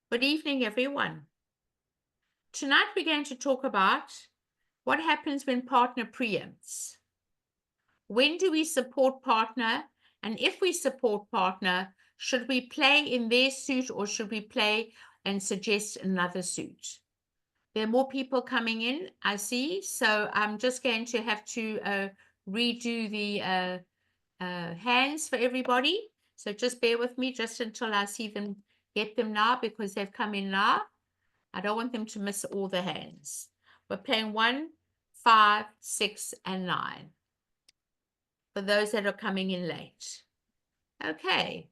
Good evening, everyone. Tonight we're going to talk about what happens when partner preempts. When do we support partner? And if we support partner, should we play in their suit or should we play and suggest another suit? There are more people coming in, I see. So I'm just going to have to redo the hands for everybody. So just bear with me just until I see them, get them now because they've come in now. I don't want them to miss all the hands. We're playing 1, 5, 6, and 9 for those that are coming in late. Okay.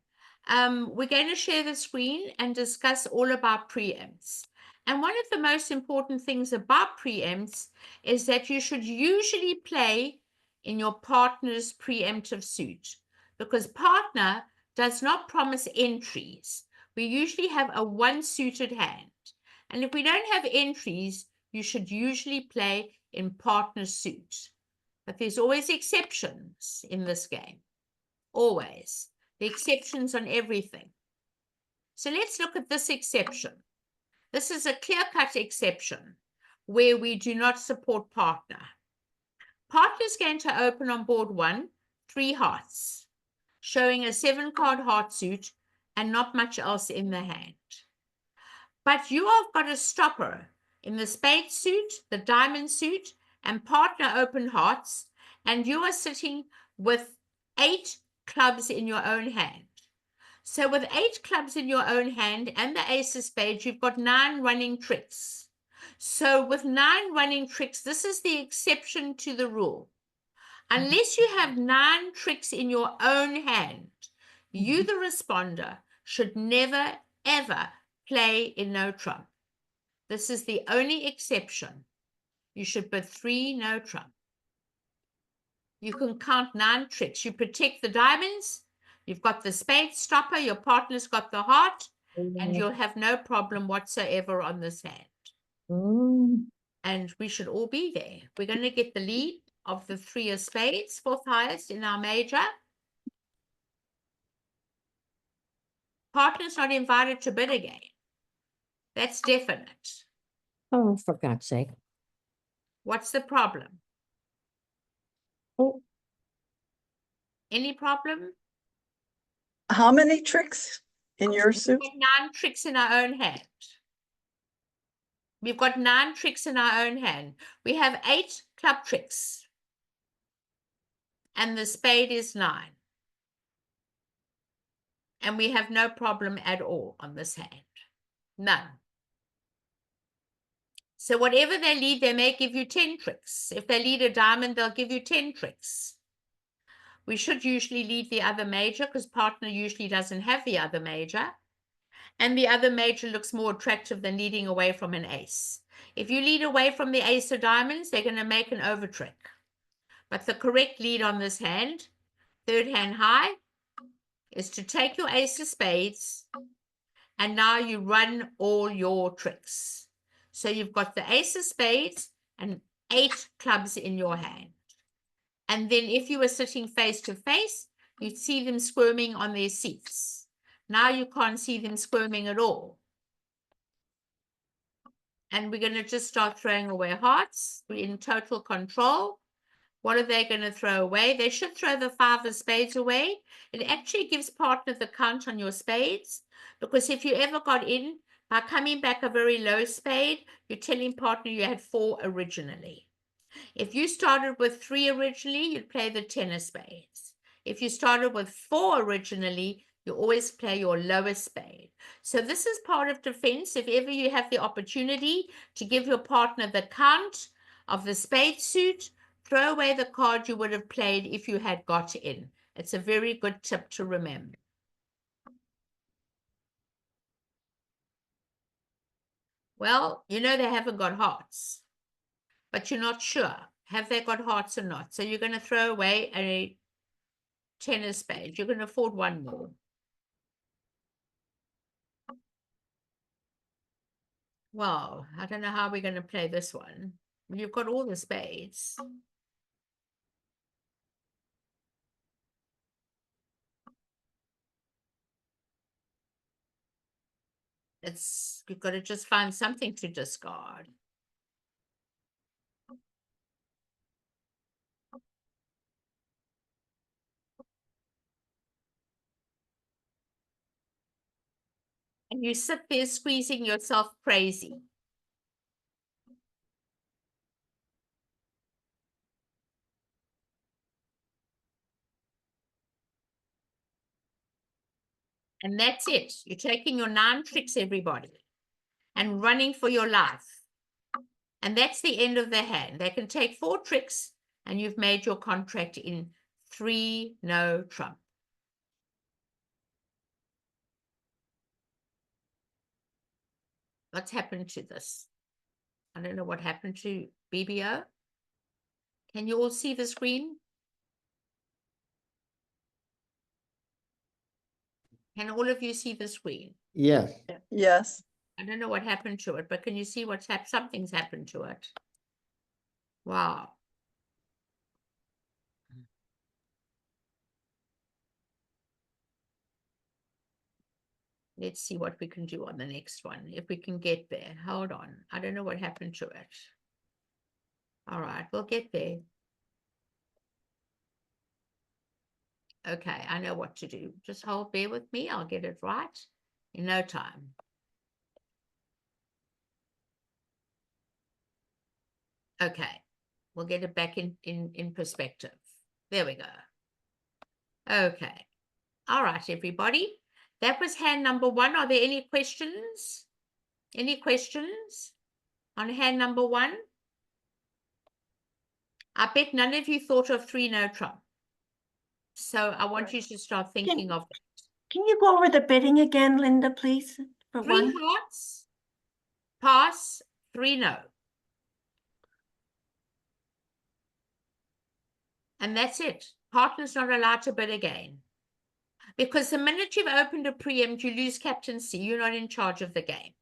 We're going to share the screen and discuss all about preempts. And one of the most important things about preempts is that you should usually play in your partner's preemptive suit because partner does not promise entries. We usually have a one-suited hand. And if we don't have entries, you should usually play in partner suit. But there's always exceptions in this game. Always. The exceptions on everything. So let's look at this exception. This is a clear-cut exception where we do not support partner. Partner is going to open on board 1, 3 hearts, showing a 7-card heart suit and not much else in the hand. But you have got a stopper in the spade suit, the diamond suit, and partner open hearts, and you are sitting with 8 clubs in your own hand. So with 8 clubs in your own hand and the ace of spades, you've got 9 running tricks. So with 9 running tricks, this is the exception to the rule. Unless you have 9 tricks in your own hand, you, the responder, should never, ever play in no trump. This is the only exception. You should bid 3 no trump. You can count 9 tricks. You protect the diamonds. You've got the spade stopper. Your partner's got the heart. And you'll have no problem whatsoever on this hand. And we should all be there. We're going to get the lead of the 3 of spades, 4th highest in our major. Partner's not invited to bid again. That's definite. Oh, for God's sake. What's the problem? Oh, Any problem? How many tricks in your We've suit? got 9 tricks in our own hand. We've got 9 tricks in our own hand. We have 8 club tricks. And the spade is 9. And we have no problem at all on this hand. None. So whatever they lead, they may give you 10 tricks. If they lead a diamond, they'll give you 10 tricks. We should usually lead the other major because partner usually doesn't have the other major. And the other major looks more attractive than leading away from an ace. If you lead away from the ace of diamonds, they're going to make an over trick. But the correct lead on this hand, third hand high, is to take your ace of spades, and now you run all your tricks. So you've got the ace of spades and 8 clubs in your hand. And then if you were sitting face to face, you'd see them squirming on their seats. Now you can't see them squirming at all. And we're going to just start throwing away hearts. We're in total control. What are they going to throw away? They should throw the 5 of spades away. It actually gives partner the count on your spades, because if you ever got in by coming back a very low spade, you're telling partner you had 4 originally. If you started with 3 originally, you'd play the 10 of spades. If you started with 4 originally, you always play your lowest spade. So this is part of defense. If ever you have the opportunity to give your partner the count of the spade suit, throw away the card you would have played if you had got in. It's a very good tip to remember. Well, you know they haven't got hearts, but you're not sure. Have they got hearts or not? So you're going to throw away a 10 of spades. You're going to afford 1 more. Well, I don't know how we're going to play this one. You've got all the spades. you've got to just find something to discard. And you sit there squeezing yourself crazy. And that's it. You're taking your 9 tricks, everybody, and running for your life. And that's the end of the hand. They can take 4 tricks, and you've made your contract in 3 no trump. What's happened to this? I don't know what happened to BBO. Can you all see the screen? Can all of you see the screen? Yes. Yes. I don't know what happened to it, but can you see what's happened? Something's happened to it. Wow. Let's see what we can do on the next one. If we can get there. Hold on. I don't know what happened to it. All right, we'll get there. Okay, I know what to do. Just bear with me. I'll get it right in no time. Okay, we'll get it back in perspective. There we go. Okay. All right, everybody. That was hand number 1. Are there any questions? Any questions on hand number 1? I bet none of you thought of 3 no trump. So I want you to start thinking of that. Can you go over the bidding again, Linda, please? For 3 one. hearts, pass, 3 no. And that's it. Partner's not allowed to bid again. Because the minute you've opened a preempt, you lose captaincy. You're not in charge of the game.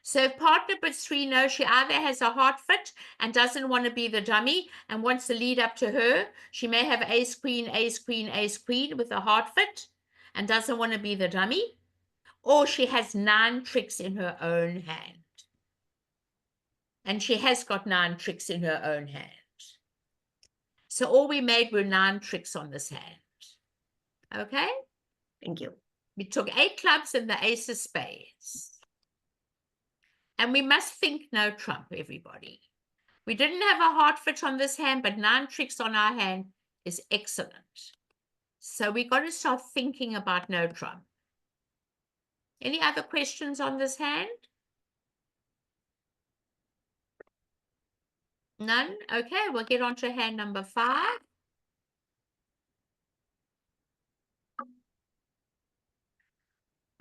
So if partner bids 3 no, she either has a heart fit and doesn't want to be the dummy and wants to lead up to her. She may have ace, queen, ace, queen, ace, queen with a heart fit and doesn't want to be the dummy. Or she has 9 tricks in her own hand. And she has got 9 tricks in her own hand. So all we made were 9 tricks on this hand. Okay? Thank you. We took 8 clubs and the ace of spades. And we must think no trump, everybody. We didn't have a heart fit on this hand, but 9 tricks on our hand is excellent. So we got to start thinking about no trump. Any other questions on this hand? None? Okay, we'll get on to hand number 5.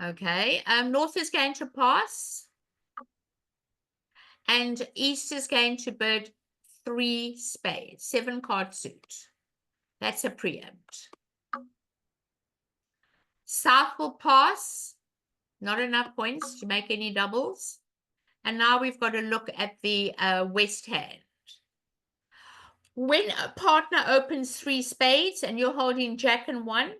Okay, North is going to pass. And East is going to bid 3 spades, 7 card suit. That's a preempt. South will pass. Not enough points to make any doubles. And now we've got to look at the West hand. When a partner opens 3 spades and you're holding Jack and 1,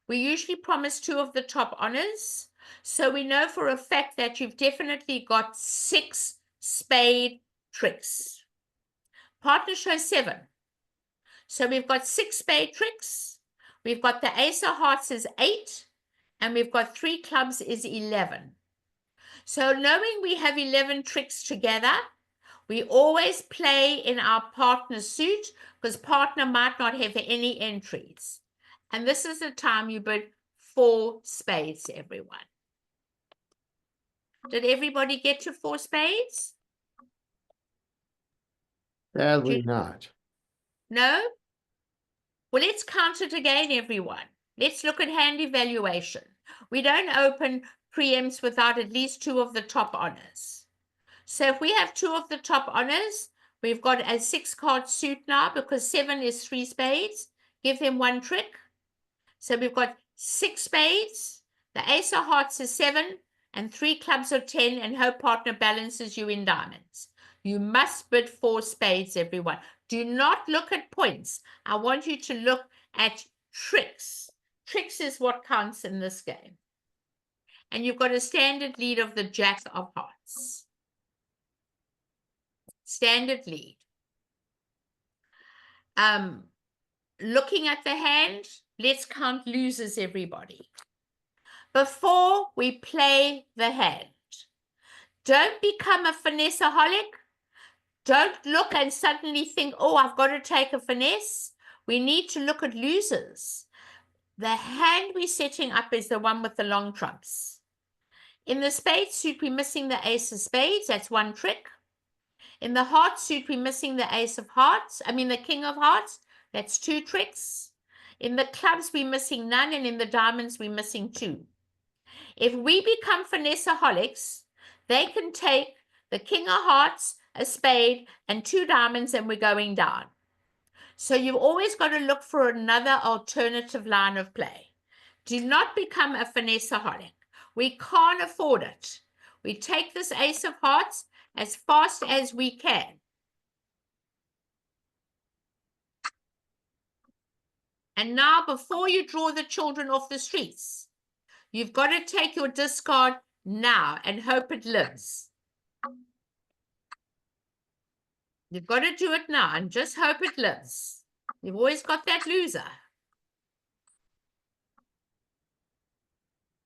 we usually promise 2 of the top honors. So we know for a fact that you've definitely got 6 spade tricks. Partner shows 7. So we've got 6 spade tricks. We've got the ace of hearts is 8. And we've got 3 clubs is 11. So knowing we have 11 tricks together, we always play in our partner's suit because partner might not have any entries. And this is the time you bid 4 spades, everyone. Did everybody get to 4 spades? Sadly not. No? Well, let's count it again, everyone. Let's look at hand evaluation. We don't open preempts without at least 2 of the top honors. So if we have 2 of the top honors, we've got a 6-card suit now because 7 is 3 spades. Give them 1 trick. So we've got 6 spades. The ace of hearts is 7 and 3 clubs are 10 and her partner balances you in diamonds. You must bid 4 spades, everyone. Do not look at points. I want you to look at tricks. Tricks is what counts in this game. And you've got a standard lead of the Jack of Hearts. Standard lead. Looking at the hand, let's count losers, everybody. Before we play the hand, don't become a finesse-aholic. Don't look and suddenly think, oh, I've got to take a finesse. We need to look at losers. The hand we're setting up is the one with the long trumps. In the spade suit, we're missing the ace of spades. That's one trick. In the heart suit, we're missing the ace of hearts. The king of hearts. That's two tricks. In the clubs, we're missing none. And in the diamonds, we're missing two. If we become finesse-aholics, they can take the king of hearts, a spade, and two diamonds, and we're going down. So you've always got to look for another alternative line of play. Do not become a finesse-aholic. We can't afford it. We take this ace of hearts as fast as we can. And now, before you draw the children off the streets, you've got to take your discard now and hope it lives. You've got to do it now and just hope it lives. You've always got that loser.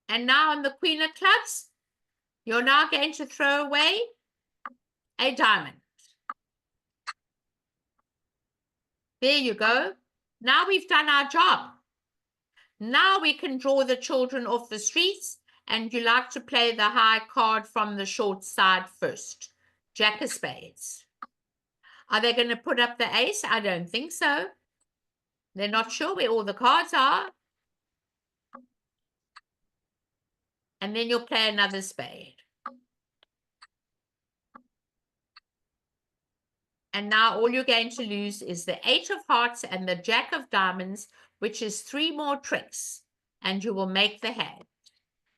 And now on the queen of clubs, you're now going to throw away a diamond. There you go. Now we've done our job. Now we can draw the children off the streets, and you like to play the high card from the short side first. Jack of spades. Are they going to put up the ace? I don't think so. They're not sure where all the cards are. And then you'll play another spade. And now all you're going to lose is the 8 of hearts and the Jack of diamonds, which is 3 more tricks. And you will make the hand.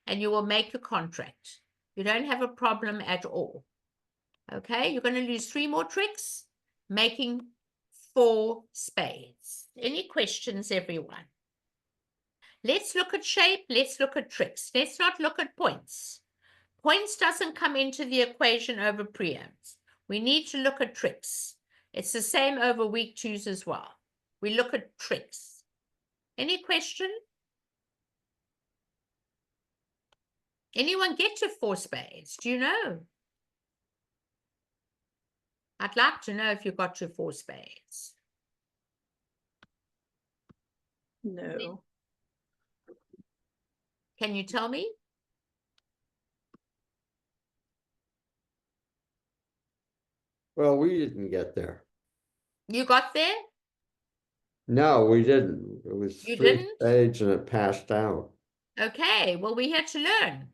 And you will make the contract. You don't have a problem at all. Okay, you're going to lose 3 more tricks, making 4 spades. Any questions, everyone? Let's look at shape. Let's look at tricks. Let's not look at points. Points doesn't come into the equation over preempts. We need to look at tricks. It's the same over week 2s as well. We look at tricks. Any question? Anyone get to 4 spades? Do you know? I'd like to know if you got to 4 spades. No. Can you tell me? Well, we didn't get there. You got there? No, we didn't. It was You 3 didn't? spades and it passed out. Okay, well, we're here to learn.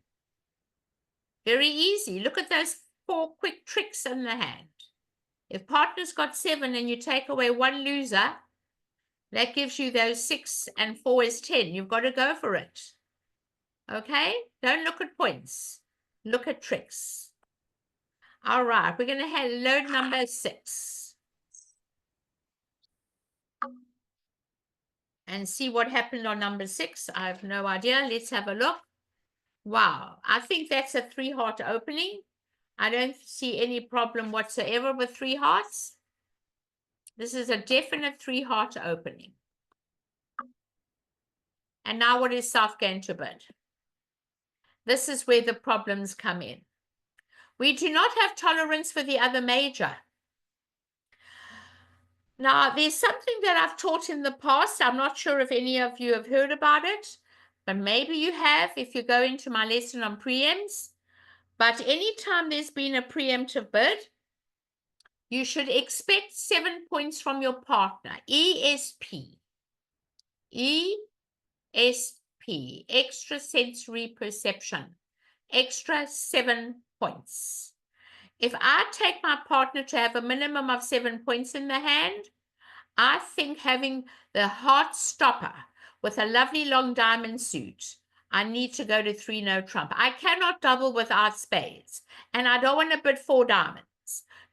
Very easy. Look at those 4 quick tricks in the hand. If partner's got 7 and you take away 1 loser, that gives you those 6 and 4 is 10. You've got to go for it. Okay? Don't look at points. Look at tricks. All right, we're going to have load number 6. And see what happened on number 6. I have no idea. Let's have a look. Wow, I think that's a 3-heart opening. I don't see any problem whatsoever with 3 hearts. This is a definite 3-heart opening. And now what is South going to bid? This is where the problems come in. We do not have tolerance for the other major. Now, there's something that I've taught in the past. I'm not sure if any of you have heard about it, but maybe you have if you go into my lesson on preempts. But anytime there's been a preemptive bid, you should expect 7 points from your partner. ESP. ESP. Extrasensory perception. Extra 7 points. If I take my partner to have a minimum of 7 points in the hand, I think having the heart stopper with a lovely long diamond suit, I need to go to 3 no trump. I cannot double without spades, and I don't want to bid 4 diamonds.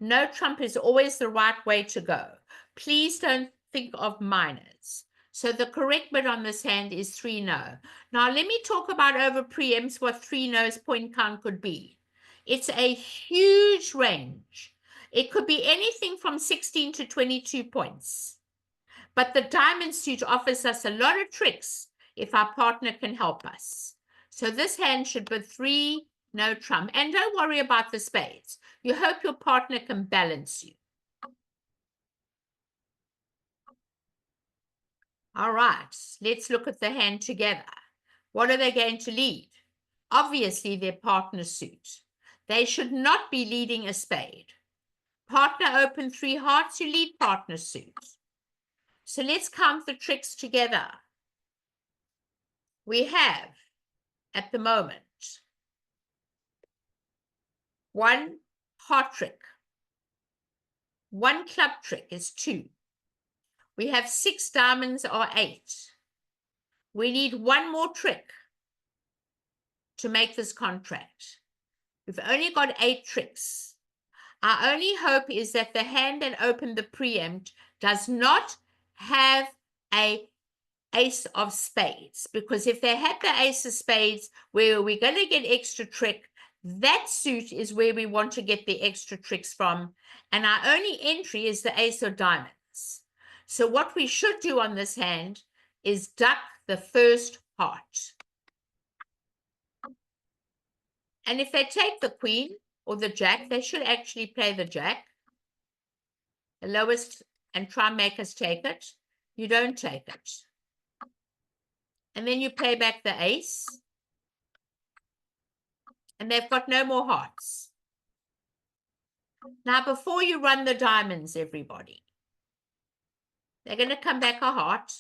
No trump is always the right way to go. Please don't think of minors. So the correct bid on this hand is 3 no. Now let me talk about over preempts what 3 no's point count could be. It's a huge range. It could be anything from 16 to 22 points. But the diamond suit offers us a lot of tricks if our partner can help us. So this hand should bid 3 no trump. And don't worry about the spades. You hope your partner can balance you. All right, let's look at the hand together. What are they going to lead? Obviously, their partner suit. They should not be leading a spade. Partner open 3 hearts, you lead partner suit. So let's count the tricks together. We have, at the moment, 1 heart trick. 1 club trick is 2. We have 6 diamonds or 8. We need 1 more trick to make this contract. We've only got 8 tricks. Our only hope is that the hand that opened the preempt does not have a ace of spades, because if they had the ace of spades where we're going to get extra trick, that suit is where we want to get the extra tricks from, and our only entry is the ace of diamonds. So what we should do on this hand is duck the first heart. And if they take the queen or the jack, they should actually play the jack, the lowest, and try and make us take it. You don't take it. And then you play back the ace. And they've got no more hearts. Now, before you run the diamonds, everybody, they're going to come back a heart.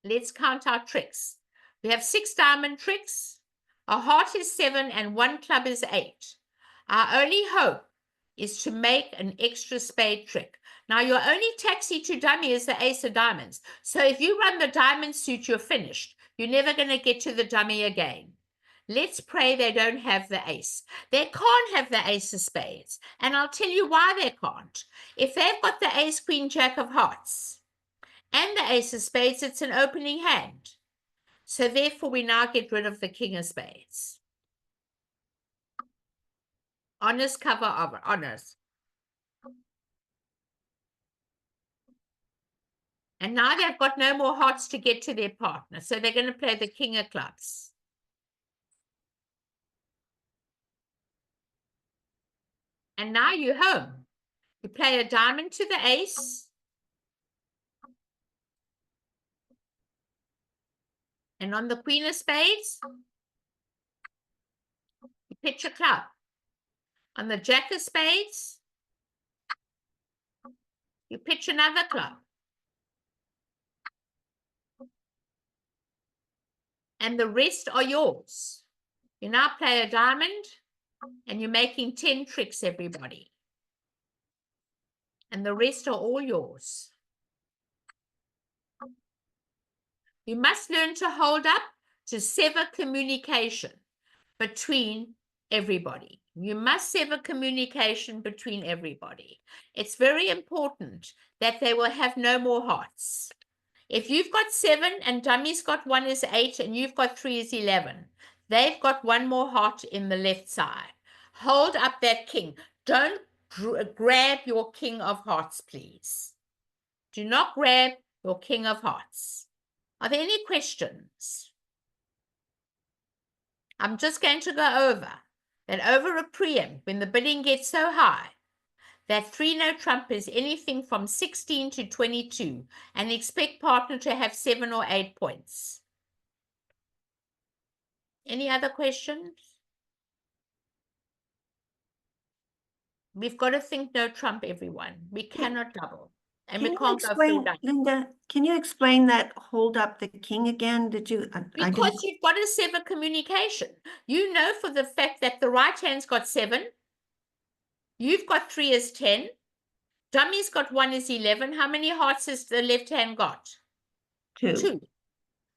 Let's count our tricks. We have 6 diamond tricks. A heart is 7 and 1 club is 8. Our only hope is to make an extra spade trick. Now, your only taxi to dummy is the ace of diamonds. So if you run the diamond suit, you're finished. You're never going to get to the dummy again. Let's pray they don't have the ace. They can't have the ace of spades. And I'll tell you why they can't. If they've got the ace, queen, jack of hearts and the ace of spades, it's an opening hand. So therefore, we now get rid of the king of spades. Honors cover of honors. And now they've got no more hearts to get to their partner. So they're going to play the king of clubs. And now you're home. You play a diamond to the ace. And on the queen of spades, you pitch a club. On the jack of spades, you pitch another club. And the rest are yours. You now play a diamond, and you're making 10 tricks, everybody. And the rest are all yours. You must learn to hold up, to sever communication between everybody. You must sever communication between everybody. It's very important that they will have no more hearts. If you've got 7 and dummy's got 1 is 8 and you've got 3 is 11, they've got 1 more heart in the left side. Hold up that king. Don't grab your king of hearts, please. Do not grab your king of hearts. Are there any questions? I'm just going to go over that over a preempt, when the bidding gets so high, that 3 no trump is anything from 16 to 22, and expect partner to have 7 or 8 points. Any other questions? We've got to think no trump, everyone. We cannot double. And we can't go full double. Linda, can you explain that hold up the king again? Did you? Because you've got to sever communication. You know for the fact that the right hand's got 7. You've got 3 is 10. Dummy's got 1 is 11. How many hearts has the left hand got? 2.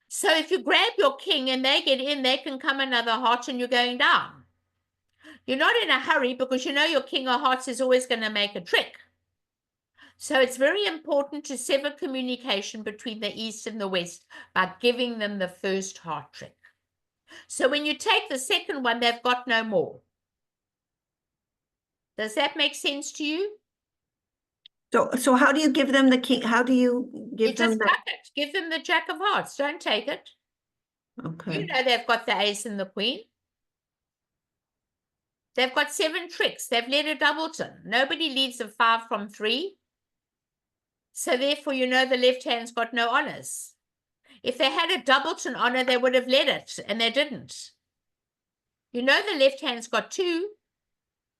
So if you grab your king and they get in, they can come another heart and you're going down. You're not in a hurry because you know your king of hearts is always going to make a trick. So it's very important to sever communication between the East and the West by giving them the first heart trick. So when you take the second one, they've got no more. Does that make sense to you? So how do you give them the king? How do you You give them just the? duck it. Give them the Jack of Hearts. Don't take it. You Okay. know they've got the ace and the queen. They've got 7 tricks. They've led a doubleton. Nobody leads a 5 from 3. So therefore, you know the left hand's got no honors. If they had a doubleton honor, they would have led it, and they didn't. You know the left hand's got 2.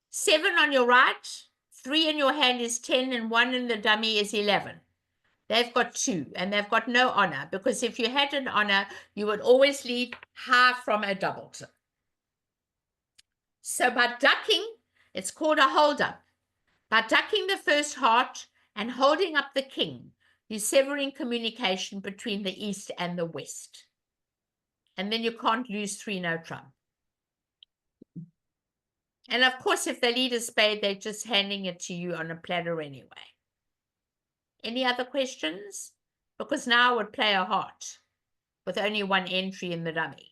7 on your right, 3 in your hand is 10, and 1 in the dummy is 11. They've got 2, and they've got no honor, because if you had an honor, you would always lead high from a doubleton. So by ducking, it's called a hold-up. By ducking the first heart and holding up the king, you're severing communication between the East and the West. And then you can't lose 3 no trump. And of course, if they lead a spade, they're just handing it to you on a platter anyway. Any other questions? Because now I would play a heart with only 1 entry in the dummy.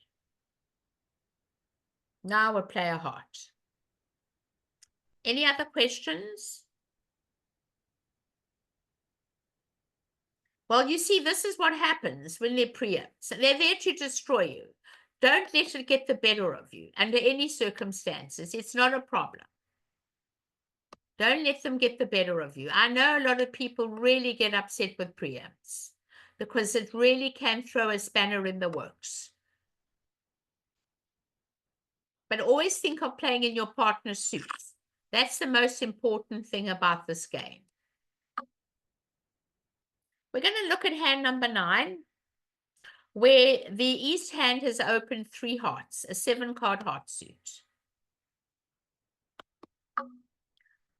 Now I would play a heart. Any other questions? Well, you see, this is what happens when they're preempts. They're there to destroy you. Don't let it get the better of you under any circumstances. It's not a problem. Don't let them get the better of you. I know a lot of people really get upset with preempts because it really can throw a spanner in the works. But always think of playing in your partner's suits. That's the most important thing about this game. We're going to look at hand number 9, where the East hand has opened 3 hearts, a 7-card heart suit.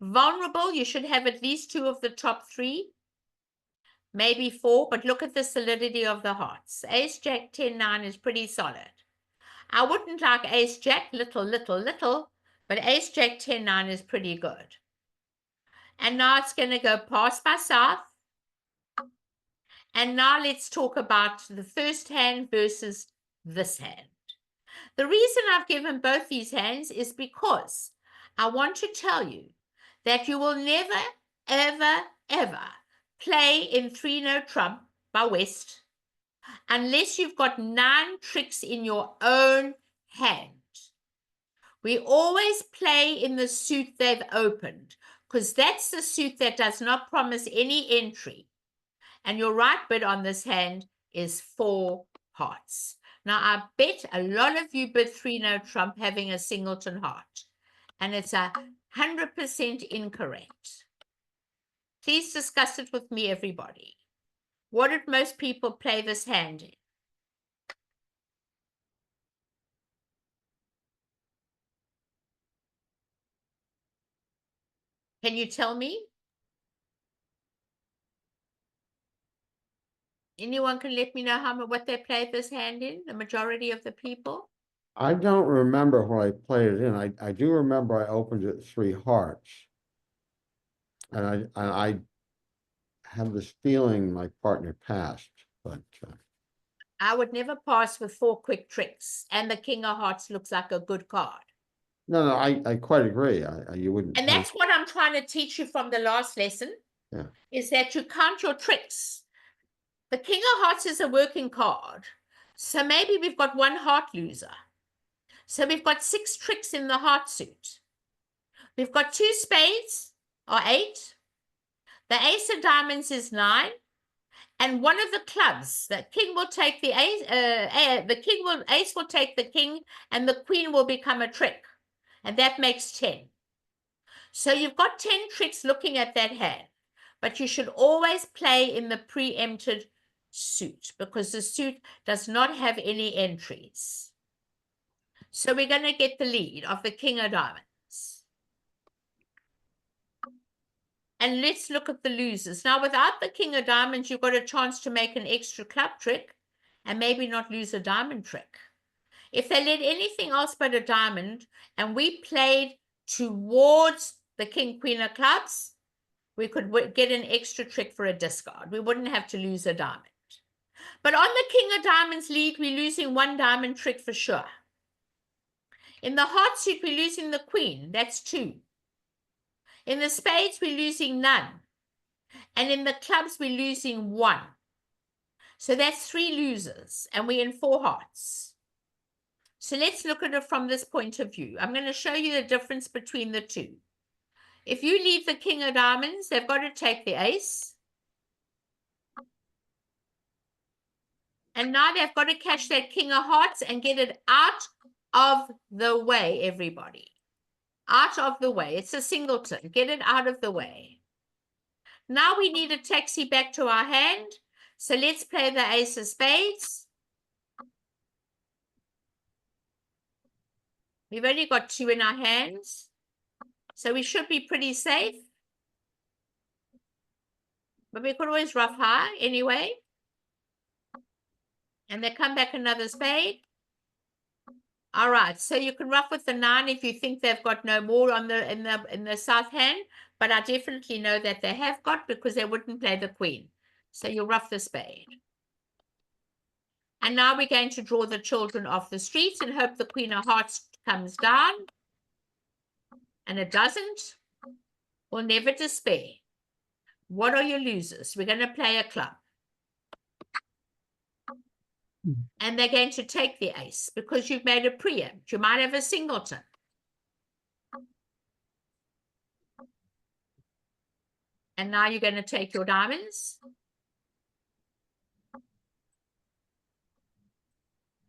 Vulnerable, you should have at least 2 of the top 3, maybe 4, but look at the solidity of the hearts. Ace, Jack, 10, 9 is pretty solid. I wouldn't like Ace, Jack, little, but Ace, Jack, 10, 9 is pretty good. And now it's going to go pass by South. And now let's talk about the first hand versus this hand. The reason I've given both these hands is because I want to tell you that you will never, ever play in 3 no trump by West unless you've got 9 tricks in your own hand. We always play in the suit they've opened because that's the suit that does not promise any entry. And your right bid on this hand is 4 hearts. Now, I bet a lot of you bid 3 no trump having a singleton heart. And it's 100% incorrect. Please discuss it with me, everybody. What did most people play this hand in? Can you tell me? Anyone can let me know what they played this hand in, the majority of the people? I don't remember what I played it in. I do remember I opened it 3 hearts. And I have this feeling my partner passed, but I would never pass with 4 quick tricks, and the king of hearts looks like a good card. no, I quite agree. You wouldn't. And that's what I'm trying to teach you from the last lesson, is that you count your tricks. The king of hearts is a working card. So maybe we've got 1 heart loser. So we've got 6 tricks in the heart suit. We've got 2 spades, or 8. The ace of diamonds is 9. And one of the clubs, the king will take the ace, ace will take the king, and the queen will become a trick. And that makes 10. So you've got 10 tricks looking at that hand. But you should always play in the preempted suit because the suit does not have any entries. So we're going to get the lead of the king of diamonds. And let's look at the losers. Now, without the king of diamonds, you've got a chance to make an extra club trick and maybe not lose a diamond trick. If they led anything else but a diamond and we played towards the king, queen of clubs, we could get an extra trick for a discard. We wouldn't have to lose a diamond. But on the king of diamonds lead, we're losing one diamond trick for sure. In the heart suit, we're losing the queen. That's 2. In the spades, we're losing none. And in the clubs, we're losing 1. So that's 3 losers, and we're in 4 hearts. So let's look at it from this point of view. I'm going to show you the difference between the 2. If you leave the king of diamonds, they've got to take the ace. And now they've got to catch that king of hearts and get it out of the way, everybody. Out of the way. It's a singleton. Get it out of the way. Now we need a taxi back to our hand. So let's play the ace of spades. We've only got 2 in our hands. So we should be pretty safe. But we could always ruff high anyway. And they come back another spade. All right, so you can ruff with the 9 if you think they've got no more on in the south hand, but I definitely know that they have got because they wouldn't play the queen. So you ruff the spade. And now we're going to draw the children off the streets and hope the queen of hearts comes down. And it doesn't. We'll never despair. What are your losers? We're going to play a club. And they're going to take the ace because you've made a preempt. You might have a singleton. And now you're going to take your diamonds.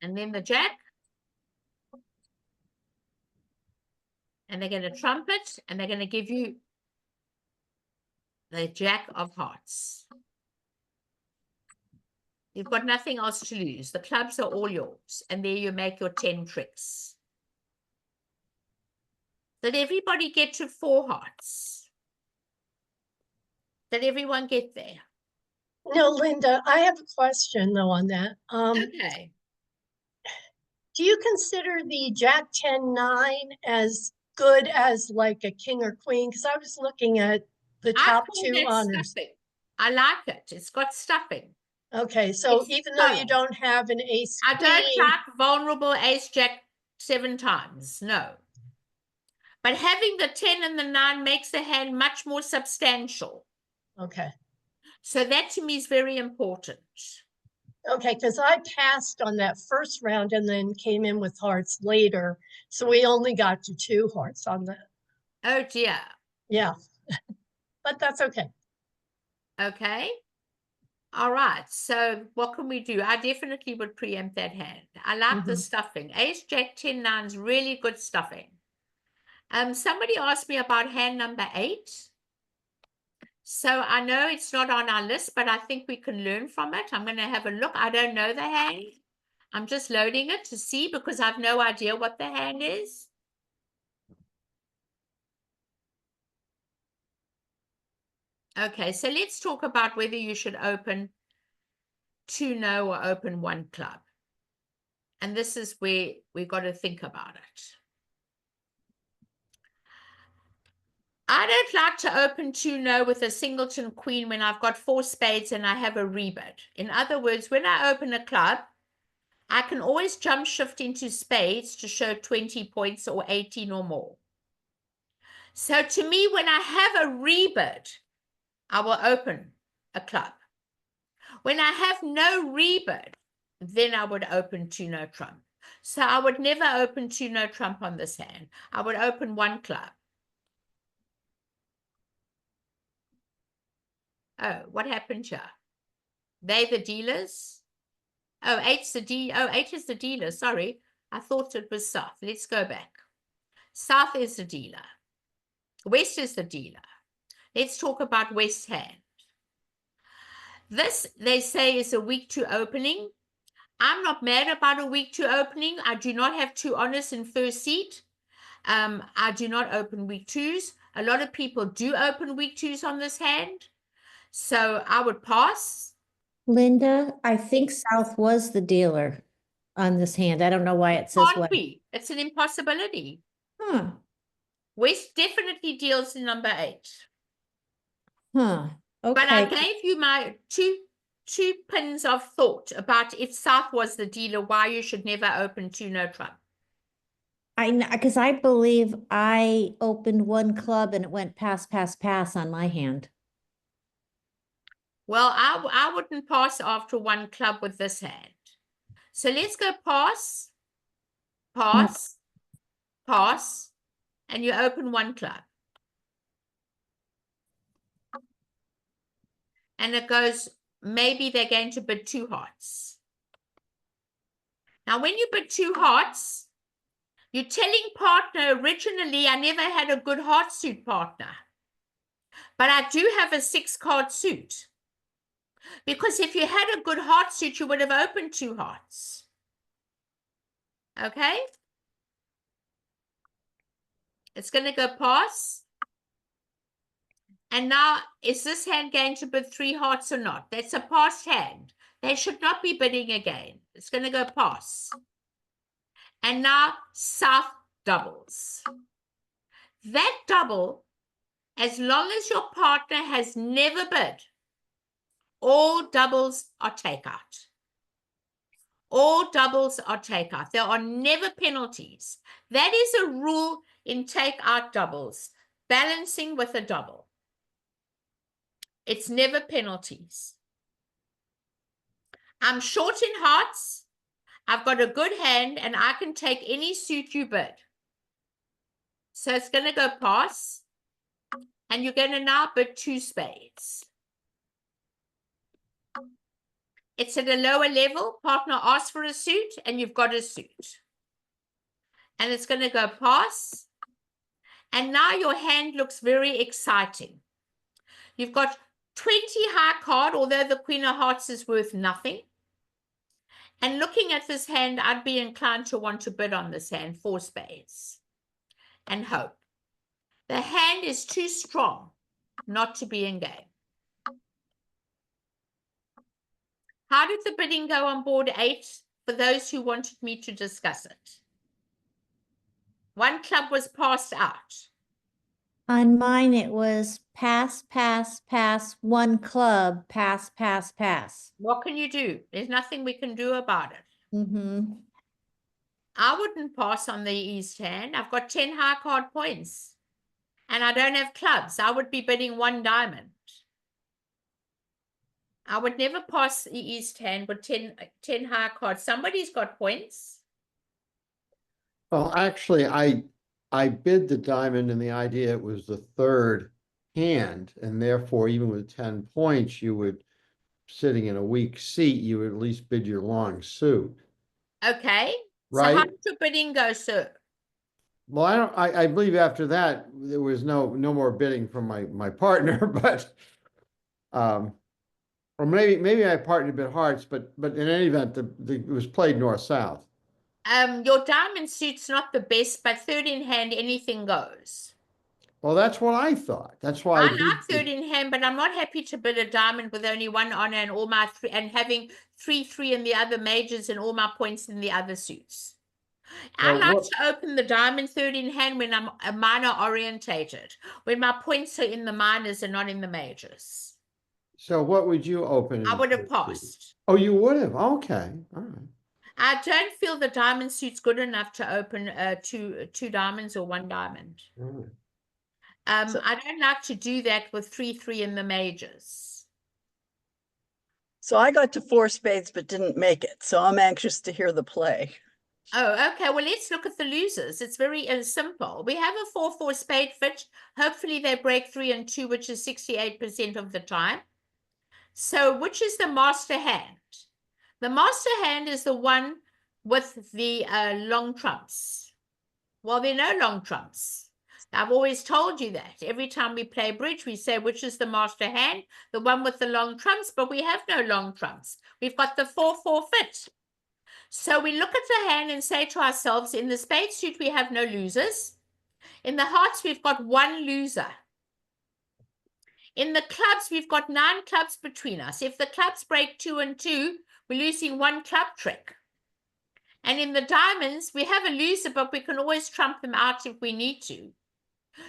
And then the jack. And they're going to trumpet and they're going to give you the jack of hearts. You've got nothing else to lose. The clubs are all yours. And there you make your 10 tricks. Did everybody get to 4 hearts? Did everyone get there? No, Linda, I have a question though on that. Okay. Do you consider the Jack 10-9 as good as like a king or queen? Because I was looking at the top call 2 that honors. stuffing. I like it. It's got stuffing. Okay, so It's even though you fun. don't have an ace I don't queen, like vulnerable ace jack 7 times. No. But having the 10 and the 9 makes the hand much more substantial. okay. So that to me is very important. Okay, because I passed on that first round and then came in with hearts later. So we only got to 2 hearts on that. Oh dear. Yeah, but that's okay. Okay. All right. So what can we do? I definitely would preempt that hand. I like the stuffing. Ace, jack, 10, 9 is really good stuffing. Somebody asked me about hand number 8. So I know it's not on our list, but I think we can learn from it. I'm going to have a look. I don't know the hand. I'm just loading it to see because I have no idea what the hand is. Okay, so let's talk about whether you should open 2 no or open 1 club. And this is where we've got to think about it. I don't like to open 2 no with a singleton queen when I've got 4 spades and I have a rebid. In other words, when I open a club, I can always jump shift into spades to show 20 points or 18 or more. So to me, when I have a rebid, I will open a club. When I have no rebid, then I would open 2 no trump. So I would never open 2 no trump on this hand. I would open 1 club. Oh, what happened here? They the dealers? Oh, 8's the oh, 8 is the dealer. Sorry. I thought it was south. Let's go back. South is the dealer. West is the dealer. Let's talk about West hand. This, they say, is a week 2 opening. I'm not mad about a week 2 opening. I do not have 2 honors in first seat. I do not open week 2s. A lot of people do open week 2s on this hand. So I would pass. Linda, I think South was the dealer. on this hand. I don't know why it says Can't what. we? It's an impossibility. Huh, West definitely deals in number 8. huh, But I okay. gave you my two pins of thought about if South was the dealer, why you should never open 2 no trump. Because I believe I opened one club and it went pass, pass, pass on my hand. Well, I wouldn't pass after 1 club with this hand. So let's go pass, pass, pass, and you open 1 club. And it goes, maybe they're going to bid 2 hearts. Now, when you bid 2 hearts, you're telling partner, originally, I never had a good heart suit partner. But I do have a 6-card suit. Because if you had a good heart suit, you would have opened 2 hearts. Okay? It's going to go pass. And now, is this hand going to bid 3 hearts or not? That's a passed hand. They should not be bidding again. It's going to go pass. And now, South doubles. That double, as long as your partner has never bid, all doubles are takeout. All doubles are takeout. There are never penalties. That is a rule in takeout doubles, balancing with a double. It's never penalties. I'm short in hearts. I've got a good hand, and I can take any suit you bid. So it's going to go pass, and you're going to now bid 2 spades. It's at a lower level. Partner asks for a suit, and you've got a suit. And it's going to go pass. And now your hand looks very exciting. You've got 20 high card, although the Queen of Hearts is worth nothing. And looking at this hand, I'd be inclined to want to bid on this hand, 4 spades, and hope. The hand is too strong not to be in game. How did the bidding go on board 8 for those who wanted me to discuss it? 1 club was passed out. On mine, it was pass, pass, pass, 1 club, pass, pass, pass. What can you do? There's nothing we can do about it. Mm-hmm. I wouldn't pass on the East hand. I've got 10 high card points. And I don't have clubs. I would be bidding 1 diamond. I would never pass the East hand with 10 high cards. Somebody's got points. Well, actually, I bid the diamond and the idea it was the 3rd hand, and therefore, even with 10 points, you would, sitting in a weak seat, you would at least bid your long suit. Okay. Right. So how did your bidding go, sir? Well, I believe after that, there was no more bidding from my partner, but, or maybe my partner bid hearts, but in any event, it was played north-south. Your diamond suit's not the best, but 3rd in hand, anything goes. Well, that's what I thought. That's why I like 3rd in hand, but I'm not happy to bid a diamond with only 1 honor and all my and having 3 in the other majors and all my points in the other suits. I like to open the diamond 3rd in hand when I'm a minor orientated, when my points are in the minors and not in the majors. So what would you open? I would have passed. Oh, you would have? Okay. All right. I don't feel the diamond suit's good enough to open 2 diamonds or 1 diamond. All right. I don't like to do that with 3 in the majors. So I got to 4 spades but didn't make it. So I'm anxious to hear the play. Oh, okay. Well, let's look at the losers. It's very simple. We have a 4-4 spade fit. Hopefully they break 3 and 2, which is 68% of the time. So which is the master hand? The master hand is the one with the long trumps. Well, there are no long trumps. I've always told you that. Every time we play bridge, we say, which is the master hand? The one with the long trumps, but we have no long trumps. We've got the 4-4 fit. So we look at the hand and say to ourselves, in the spade suit, we have no losers. In the hearts, we've got 1 loser. In the clubs, we've got 9 clubs between us. If the clubs break 2 and 2, we're losing 1 club trick. And in the diamonds, we have a loser, but we can always trump them out if we need to.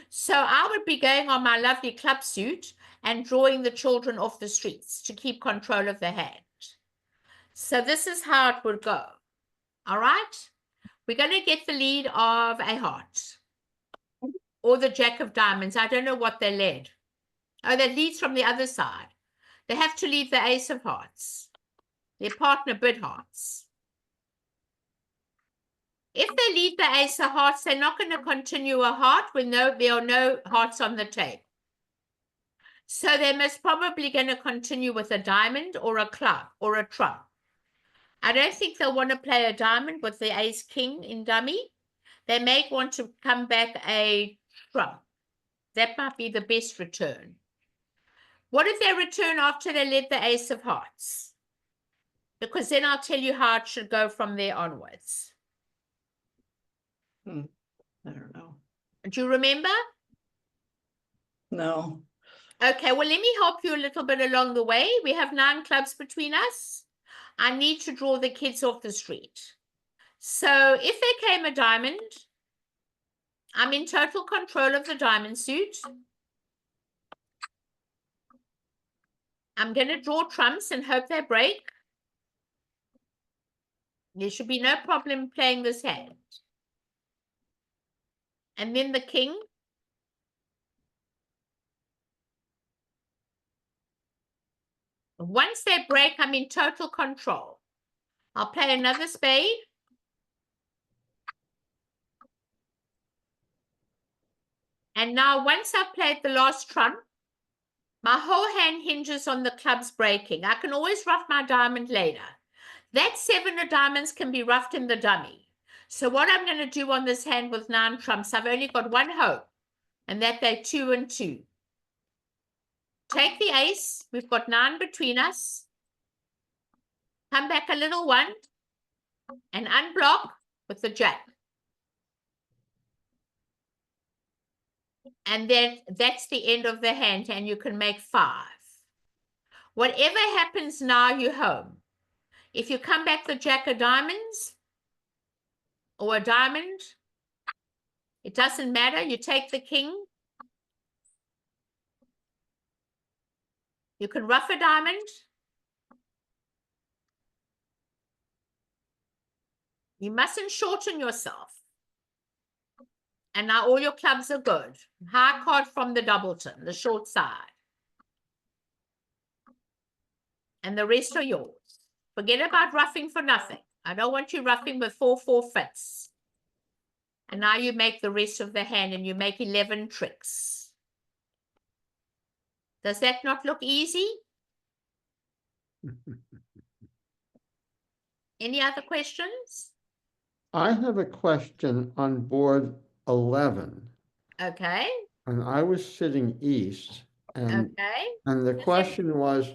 So I would be going on my lovely club suit and drawing the children off the streets to keep control of the hand. So this is how it would go. All right? We're going to get the lead of a heart or the jack of diamonds. I don't know what they led. Oh, that leads from the other side. They have to lead the ace of hearts. Their partner bid hearts. If they lead the ace of hearts, they're not going to continue a heart when there are no hearts on the table. So they're most probably going to continue with a diamond or a club or a trump. I don't think they'll want to play a diamond with the ace king in dummy. They may want to come back a trump. That might be the best return. What if they return after they led the ace of hearts? Because then I'll tell you how it should go from there onwards. I don't know. Do you remember? No. Okay, well, let me help you a little bit along the way. We have 9 clubs between us. I need to draw the kids off the street. So if there came a diamond, I'm in total control of the diamond suit. I'm going to draw trumps and hope they break. There should be no problem playing this hand. And then the king. Once they break, I'm in total control. I'll play another spade. And now once I've played the last trump, my whole hand hinges on the clubs breaking. I can always rough my diamond later. That 7 of diamonds can be roughed in the dummy. So what I'm going to do on this hand with 9 trumps, I've only got one hope, and that they're 2 and 2. Take the ace. We've got 9 between us. Come back a little one and unblock with the jack. And then that's the end of the hand, and you can make 5. Whatever happens now, you're home. If you come back the jack of diamonds or a diamond, it doesn't matter. You take the king. You can rough a diamond. You mustn't shorten yourself. And now all your clubs are good. High card from the doubleton, the short side. And the rest are yours. Forget about roughing for nothing. I don't want you roughing with 4 forfeits. And now you make the rest of the hand and you make 11 tricks. Does that not look easy? Any other questions? I have a question on board 11, Okay, and I was sitting east, and okay. the question was,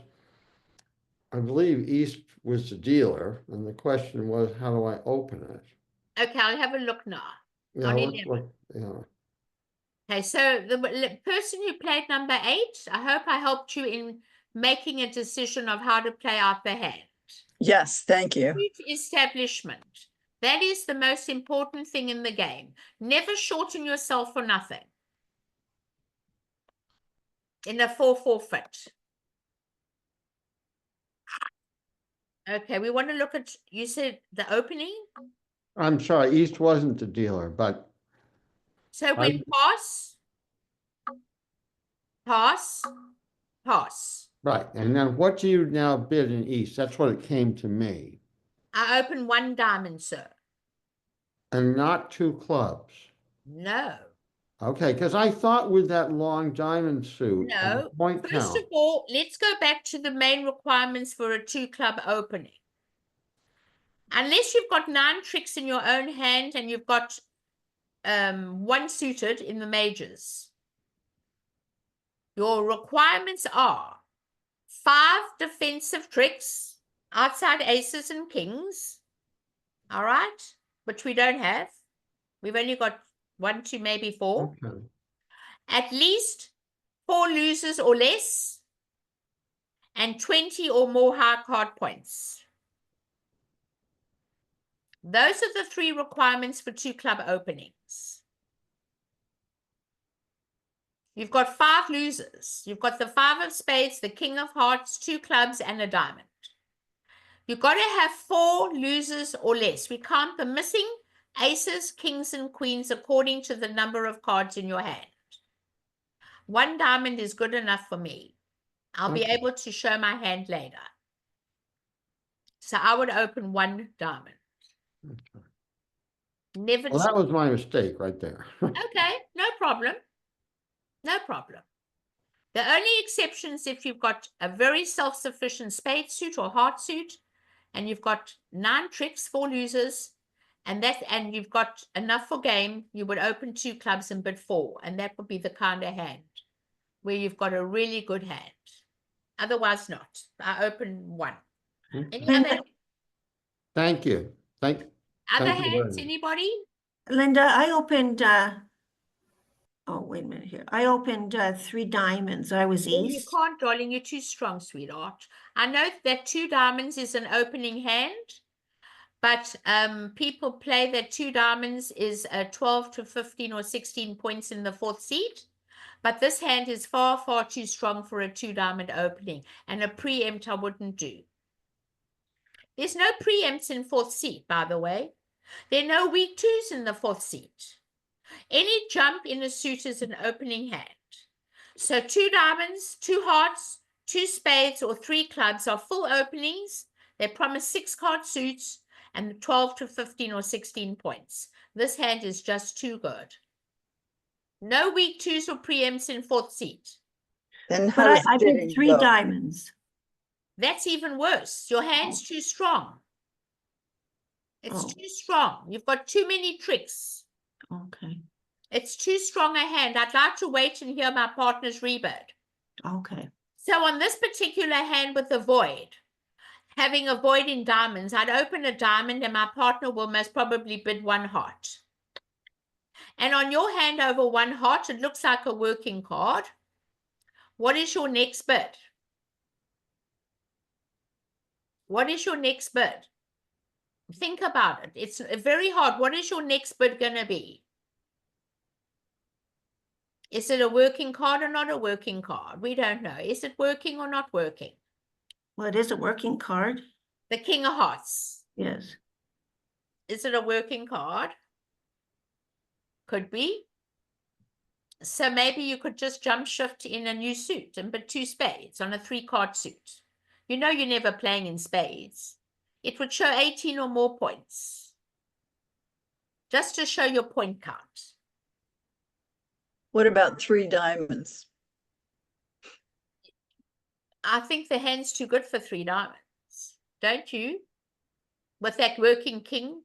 I believe east was the dealer, and the question was, how do I open it? Okay, I'll have a look now. Yeah, On let's 11. look, yeah. Okay, so the person who played number 8, I hope I helped you in making a decision of how to play out the hand. Yes, thank you. Establishment. That is the most important thing in the game. Never shorten yourself for nothing. In a 4 forfeit. Okay, we want to look at, you said the opening. I'm sorry, east wasn't the dealer, but So when pass, pass, pass. right. And then what do you now bid in east? That's what it came to me. I open 1 diamond, sir. And not 2 clubs. No. Okay, because I thought with that long diamond suit and No. point First count. of all, let's go back to the main requirements for a 2 club opening. Unless you've got 9 tricks in your own hand and you've got 1 suited in the majors, your requirements are 5 defensive tricks outside aces and kings. All right, which we don't have. We've only got 1, 2, maybe 4. Okay. At least 4 losers or less, and 20 or more high card points. Those are the 3 requirements for 2 club openings. You've got 5 losers. You've got the 5 of spades, the king of hearts, 2 clubs, and a diamond. You've got to have 4 losers or less. We count the missing aces, kings, and queens according to the number of cards in your hand. 1 diamond is good enough for me. I'll be Okay. able to show my hand later. So I would open 1 diamond. Okay. Never Well, to. that was my mistake right there. Okay, no problem. No problem. The only exceptions if you've got a very self-sufficient spade suit or heart suit, and you've got 9 tricks, 4 losers, and you've got enough for game, you would open 2 clubs and bid 4, and that would be the kind of hand where you've got a really good hand. Otherwise not. I open 1. Any Linda, Thank you. other Thank you very hands, much. anybody? Linda, I opened, oh, wait a minute here. I opened 3 diamonds. I was Oh, you east. can't, darling. You're too strong, sweetheart. I know that 2 diamonds is an opening hand, but people play that 2 diamonds is 12 to 15 or 16 points in the 4th seat. But this hand is far, far too strong for a 2 diamond opening, and a preempt I wouldn't do. There's no preempts in 4th seat, by the way. There are no weak 2s in the 4th seat. Any jump in a suit is an opening hand. So 2 diamonds, 2 hearts, 2 spades, or 3 clubs are full openings. They promise 6 card suits and 12 to 15 or 16 points. This hand is just too good. No weak 2s or preempts in 4th seat. Then But how does I bidding did 3 go? diamonds. That's even worse. Your hand's too strong. It's Oh. too strong. You've got too many tricks. Okay, It's too strong a hand. I'd like to wait and hear my partner's rebid. okay. So on this particular hand with the void, having a void in diamonds, I'd open a diamond and my partner will most probably bid 1 heart. And on your hand over 1 heart, it looks like a working card. What is your next bid? What is your next bid? Think about it. It's very hard. What is your next bid going to be? Is it a working card or not a working card? We don't know. Is it working or not working? Well, it is a working card. The King of Hearts. Yes. Is it a working card? Could be. So maybe you could just jump shift in a new suit and bid 2 spades on a 3-card suit. You know you're never playing in spades. It would show 18 or more points. Just to show your point count. What about 3 diamonds? I think the hand's too good for 3 diamonds. Don't you? With that working king.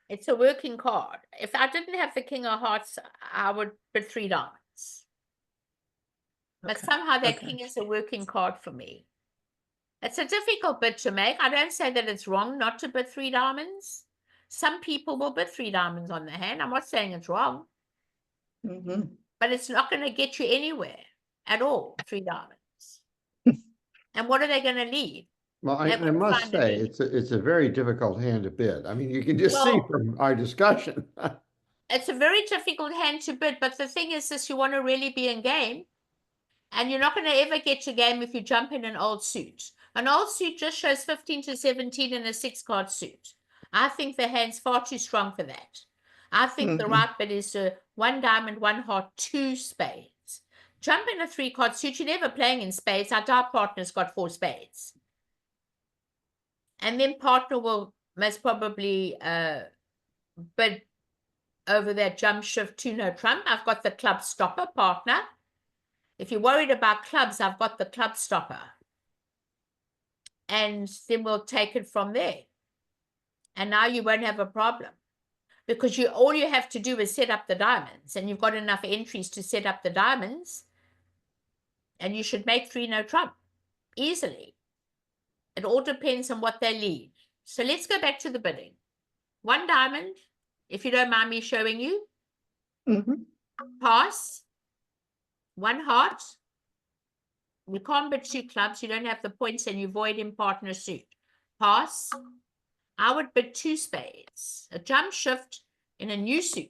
It's a working card. If I didn't have the King of Hearts, I would bid 3 diamonds. But Okay, somehow that okay. king is a working card for me. It's a difficult bid to make. I don't say that it's wrong not to bid 3 diamonds. Some people will bid 3 diamonds on the hand. I'm not saying it's wrong. Mhm. But it's not going to get you anywhere at all, 3 diamonds. And what are they going to leave? Well, They I won't must find a say, lead. it's a very difficult hand to bid. I mean, you can just see Well- from our discussion. It's a very difficult hand to bid, but the thing is this, you want to really be in game, and you're not going to ever get your game if you jump in an old suit. An old suit just shows 15 to 17 in a 6-card suit. I think the hand's far too strong for that. I think the Mhm. right bid is 1 diamond, 1 heart, 2 spades. Jump in a 3-card suit. You're never playing in spades. Our dark partner's got 4 spades. And then partner will most probably bid over that jump shift to no trump. I've got the club stopper partner. If you're worried about clubs, I've got the club stopper. And then we'll take it from there. And now you won't have a problem. Because all you have to do is set up the diamonds. And you've got enough entries to set up the diamonds. And you should make 3 no trump. Easily. It all depends on what they lead. So let's go back to the bidding. 1 diamond, if you don't mind me showing you. Mhm. Pass. 1 heart. You can't bid 2 clubs. You don't have the points and you void in partner suit. Pass. I would bid 2 spades. A jump shift in a new suit.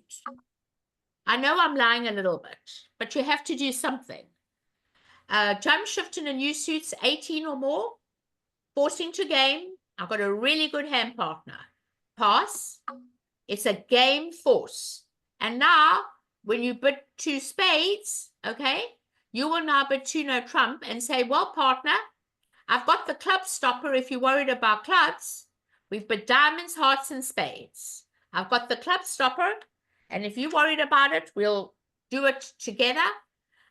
I know I'm lying a little bit, but you have to do something. Jump shift in a new suit's 18 or more. Forcing to game. I've got a really good hand partner. Pass. It's a game force. And now, when you bid 2 spades, okay, you will now bid 2 no trump and say, well, partner, I've got the club stopper if you're worried about clubs. We've bid diamonds, hearts, and spades. I've got the club stopper, and if you're worried about it, we'll do it together.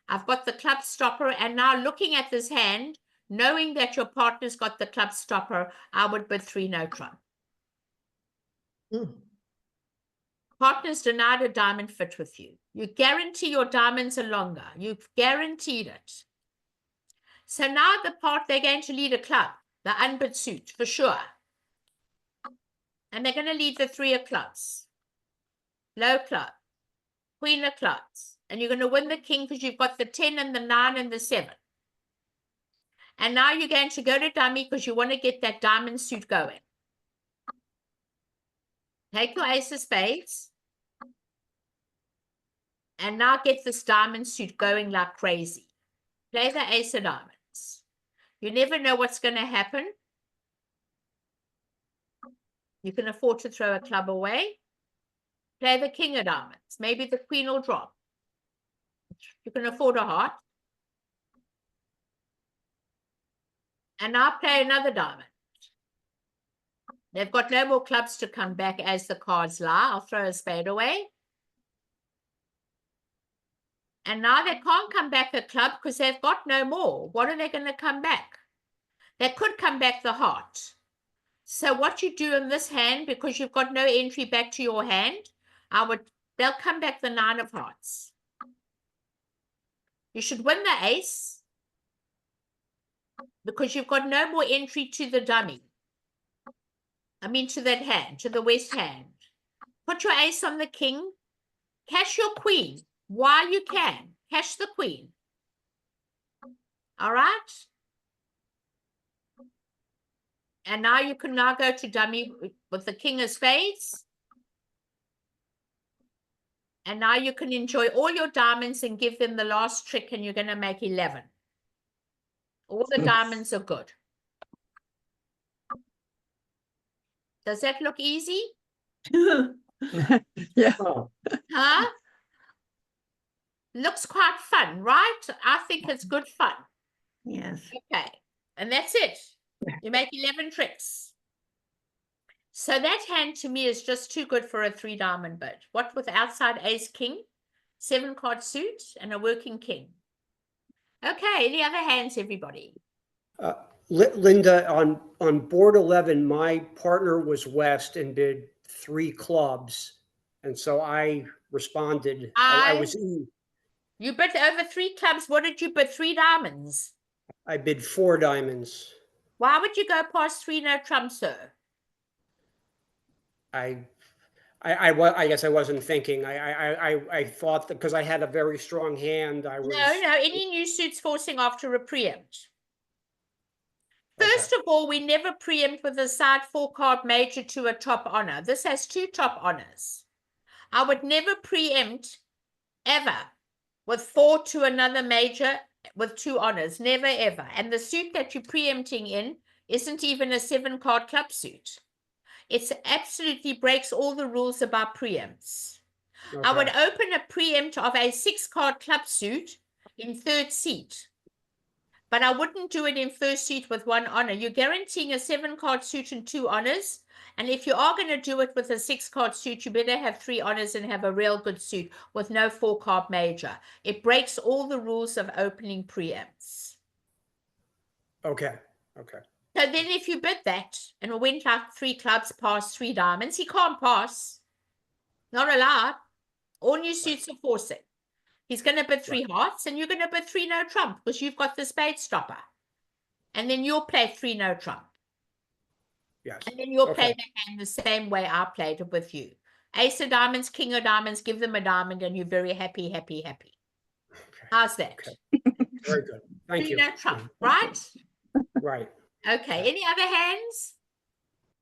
I've got the club stopper, and now looking at this hand, knowing that your partner's got the club stopper, I would bid 3 no trump. Partners denied a diamond fit with you. You guarantee your diamonds are longer. You've guaranteed it. So now they're going to lead a club, the unbid suit, for sure. And they're going to lead the 3 of clubs. Low club. Queen of clubs. And you're going to win the king because you've got the 10 and the 9 and the 7. And now you're going to go to dummy because you want to get that diamond suit going. Take your ace of spades. And now get this diamond suit going like crazy. Play the ace of diamonds. You never know what's going to happen. You can afford to throw a club away. Play the king of diamonds. Maybe the queen will drop. You can afford a heart. And now play another diamond. They've got no more clubs to come back as the cards lie. I'll throw a spade away. And now they can't come back a club because they've got no more. What are they going to come back? They could come back the heart. So what you do in this hand, because you've got no entry back to your hand, they'll come back the 9 of hearts. You should win the ace because you've got no more entry to the dummy. I mean to that hand, to the west hand. Put your ace on the king. Cash your queen while you can. Cash the queen. All right? And now you can now go to dummy with the king of spades. And now you can enjoy all your diamonds and give them the last trick and you're going to make 11. All the diamonds are good. Does that look easy? Yeah. Huh? Looks quite fun, right? I think it's good fun. Yes. Okay. And that's it. You make 11 tricks. So that hand to me is just too good for a 3 diamond bid. What with outside ace king, 7 card suit, and a working king. Okay, any other hands, everybody? Linda, on board 11, my partner was west and bid 3 clubs. And so I responded. I was in. You bid over 3 clubs. What did you bid? 3 diamonds. I bid 4 diamonds. Why would you go past 3 no trump, sir? I guess I wasn't thinking. I thought that because I had a very strong hand, I was. No, any new suits forcing after a preempt. First of all, we never preempt with a side 4-card major to a top honor. This has 2 top honors. I would never preempt ever with 4 to another major with 2 honors. Never, ever. And the suit that you're preempting in isn't even a 7-card club suit. It absolutely breaks all the rules about preempts. Okay. I would open a preempt of a 6-card club suit in 3rd seat. But I wouldn't do it in 1st seat with 1 honor. You're guaranteeing a 7-card suit and 2 honors. And if you are going to do it with a 6-card suit, you better have 3 honors and have a real good suit with no 4-card major. It breaks all the rules of opening preempts. Okay. So then if you bid that and we went like 3 clubs past 3 diamonds, he can't pass. Not allowed. All new suits are forcing. He's going to bid 3 hearts and you're going to bid 3 no trump because you've got the spade stopper. And then you'll play 3 no trump. Yes. And then you'll play the hand the same way I played it with you. Ace of diamonds, king of diamonds, give them a diamond and you're very happy. Okay. How's that? Okay. Very good. Thank you. No trump, right? Right. Okay, any other hands?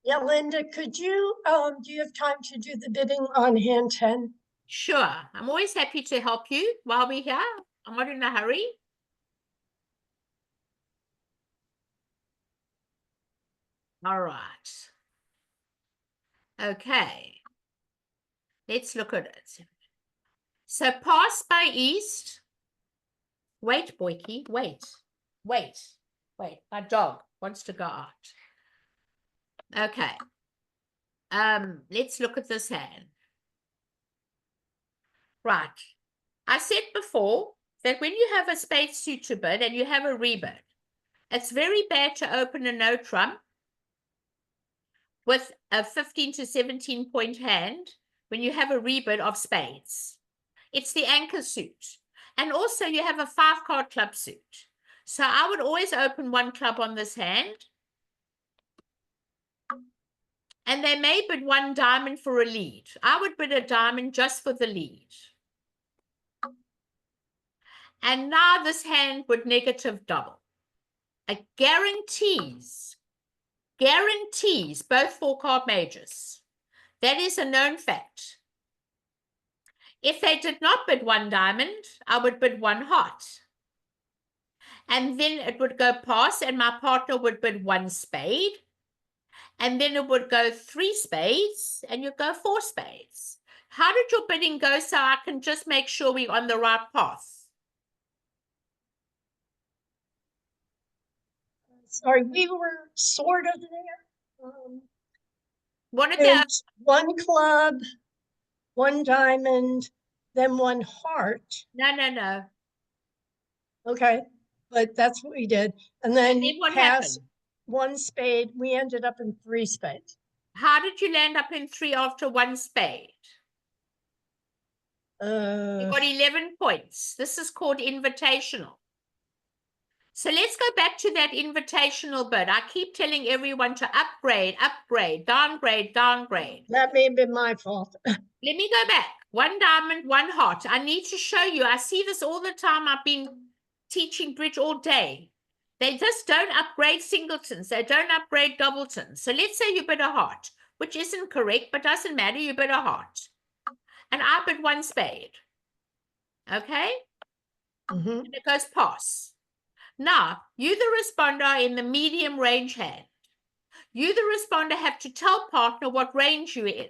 Yeah, Linda, could you, do you have time to do the bidding on hand 10? Sure, I'm always happy to help you while we're here. I'm not in a hurry. All right. Okay. Let's look at it. So pass by east. Wait, Boykie, wait. My dog wants to go out. Okay. Let's look at this hand. Right. I said before that when you have a spade suit to bid and you have a rebid, it's very bad to open a no trump with a 15 to 17 point hand when you have a rebid of spades. It's the anchor suit. And also you have a 5-card club suit. So I would always open one club on this hand. And they may bid one diamond for a lead. I would bid a diamond just for the lead. And now this hand would negative double. It guarantees both 4-card majors. That is a known fact. If they did not bid one diamond, I would bid one heart. And then it would go past and my partner would bid one spade. And then it would go 3 spades and you'd go 4 spades. How did your bidding go so I can just make sure we're on the right path? Sorry, we were sort of there. What did they? It's one club, one diamond, then one heart. No. Okay, but that's what we did. And then And then what past happened? one spade, we ended up in 3 spades. How did you land up in 3 after 1 spade? You got 11 points. This is called invitational. So let's go back to that invitational bid. I keep telling everyone to upgrade, downgrade. That may have been my fault. Let me go back. 1 diamond, 1 heart. I need to show you. I see this all the time. I've been teaching bridge all day. They just don't upgrade singletons. They don't upgrade doubletons. So let's say you bid a heart, which isn't correct, but doesn't matter. You bid a heart. And I bid 1 spade. Okay? And it goes pass. Now, you the responder are in the medium range hand. You the responder have to tell partner what range you're in.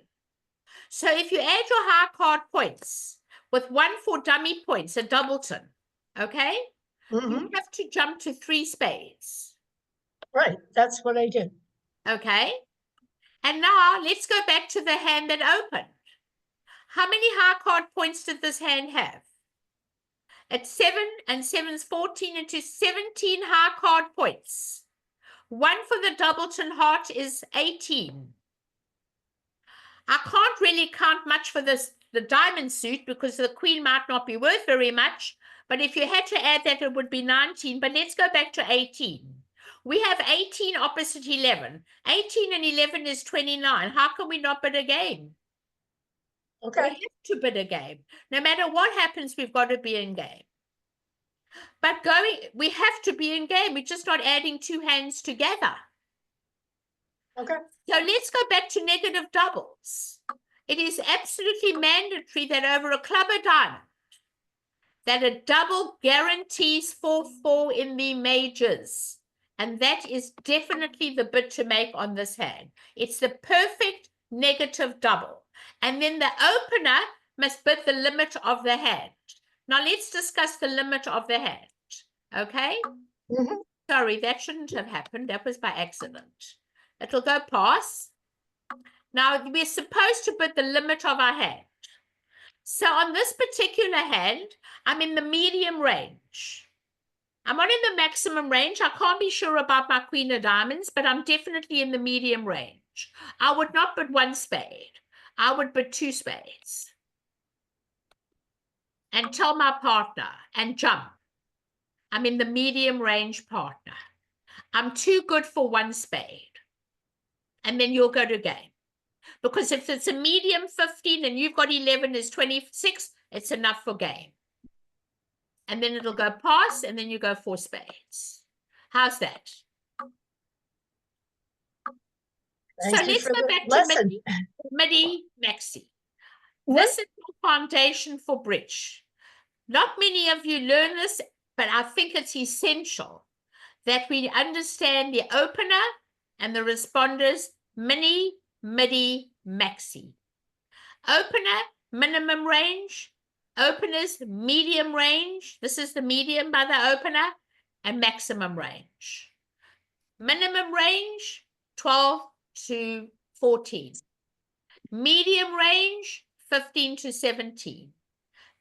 So if you add your high card points with 1 for dummy points, a doubleton, okay? You have to jump to 3 spades. Right, that's what I did. Okay? And now let's go back to the hand that opened. How many high card points did this hand have? It's 7 and 7's 14 into 17 high card points. 1 for the doubleton heart is 18. I can't really count much for the diamond suit because the queen might not be worth very much. But if you had to add that, it would be 19. But let's go back to 18. We have 18 opposite 11. 18 and 11 is 29. How can we not bid a game? Okay. We have to bid a game. No matter what happens, we've got to be in game. But we have to be in game. We're just not adding 2 hands together. Okay. So let's go back to negative doubles. It is absolutely mandatory that over a club or diamond, that a double guarantees 4-4 in the majors. And that is definitely the bid to make on this hand. It's the perfect negative double. And then the opener must bid the limit of the hand. Now let's discuss the limit of the hand. Okay? Sorry, that shouldn't have happened. That was by accident. It'll go past. Now we're supposed to bid the limit of our hand. So on this particular hand, I'm in the medium range. I'm not in the maximum range. I can't be sure about my queen of diamonds, but I'm definitely in the medium range. I would not bid 1 spade. I would bid 2 spades. And tell my partner and jump. I'm in the medium range partner. I'm too good for 1 spade. And then you'll go to game. Because if it's a medium 15 and you've got 11 is 26, it's enough for game. And then it'll go pass, and then you go 4 spades. How's that? So Thank you let's for go the back to lesson. midi, maxi. This is your foundation for bridge. Not many of you learn this, but I think it's essential that we understand the opener and the responders, mini, midi, maxi. Opener, minimum range. Openers, medium range. This is the medium by the opener, and maximum range. Minimum range, 12 to 14. Medium range, 15 to 17.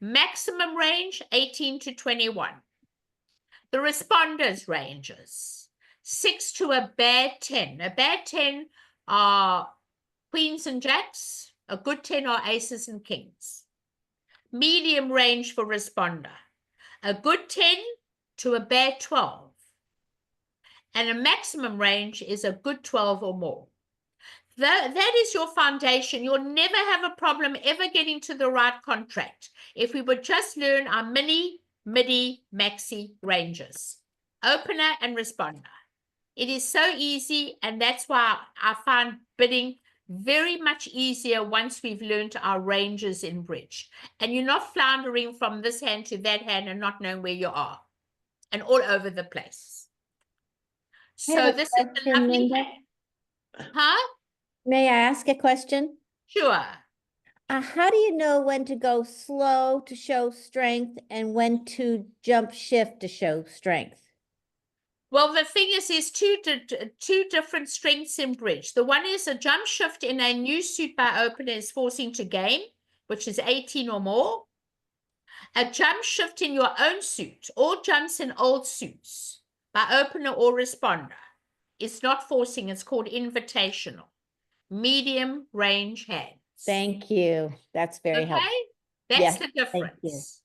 Maximum range, 18 to 21. The responders ranges, 6 to a bad 10. A bad 10 are queens and jacks. A good 10 are aces and kings. Medium range for responder, a good 10 to a bad 12. And a maximum range is a good 12 or more. That is your foundation. You'll never have a problem ever getting to the right contract if we would just learn our mini, midi, maxi ranges, opener and responder. It is so easy, and that's why I find bidding very much easier once we've learned our ranges in bridge. And you're not floundering from this hand to that hand and not knowing where you are and all over the place. I have So a this is a question, lovely Linda. hand. Huh? May I ask a question? Sure. How do you know when to go slow to show strength and when to jump shift to show strength? Well, the thing is, there's two different strengths in bridge. The one is a jump shift in a new suit by opener is forcing to game, which is 18 or more. A jump shift in your own suit, or jumps in old suits by opener or responder, is not forcing. It's called invitational. Medium range hands. Thank you. That's very helpful. Okay, that's Yes, the thank you. difference.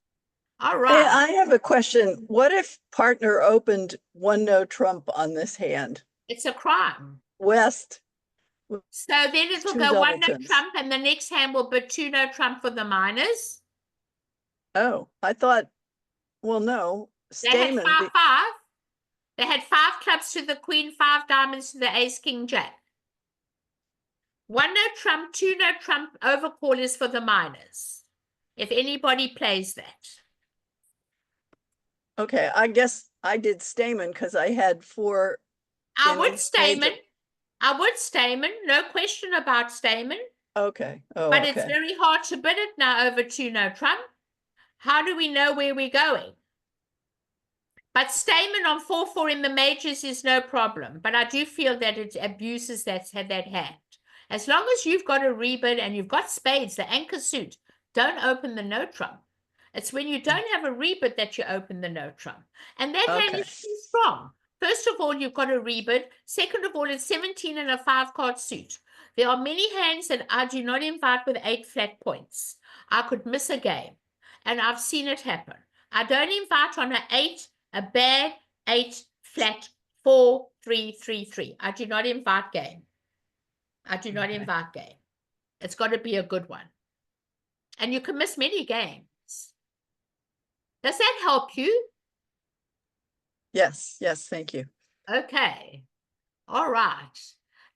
All Hey, right. I have a question. What if partner opened 1 no trump on this hand? It's a crime. West, So then it'll Two go 1 no doubletons. trump, and the next hand will be 2 no trump for the minors. oh, I thought, well, no, They had Stamen, 5-5. They had 5 clubs to the queen, 5 diamonds to the ace, king, jack. 1 no trump, 2 no trump overcall is for the minors, if anybody plays that. okay, I guess I did Stamen because I had 4. I in would each Stamen. page I would Stamen. No question about Stamen. Okay, oh, But it's okay. very hard to bid it now over 2 no trump. How do we know where we're going? But Stamen on 4-4 in the majors is no problem. But I do feel that it abuses that hand. As long as you've got a rebid and you've got spades, the anchor suit, don't open the no trump. It's when you don't have a rebid that you open the no trump. And that hand Okay. is too strong. First of all, you've got a rebid. Second of all, it's 17 and a 5-card suit. There are many hands that I do not invite with 8 flat points. I could miss a game. And I've seen it happen. I don't invite on a bad 8 flat 4 3 3 3. I do not invite game. I do not invite game. It's got to be a good one. And you can miss many games. Does that help you? Yes, yes, thank you. Okay. All right.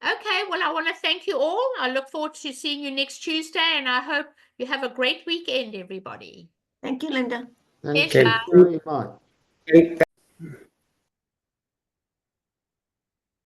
Okay, well, I want to thank you all. I look forward to seeing you next Tuesday, and I hope you have a great weekend, everybody. Thank you, Linda. Thank Okay. you very much. Okay.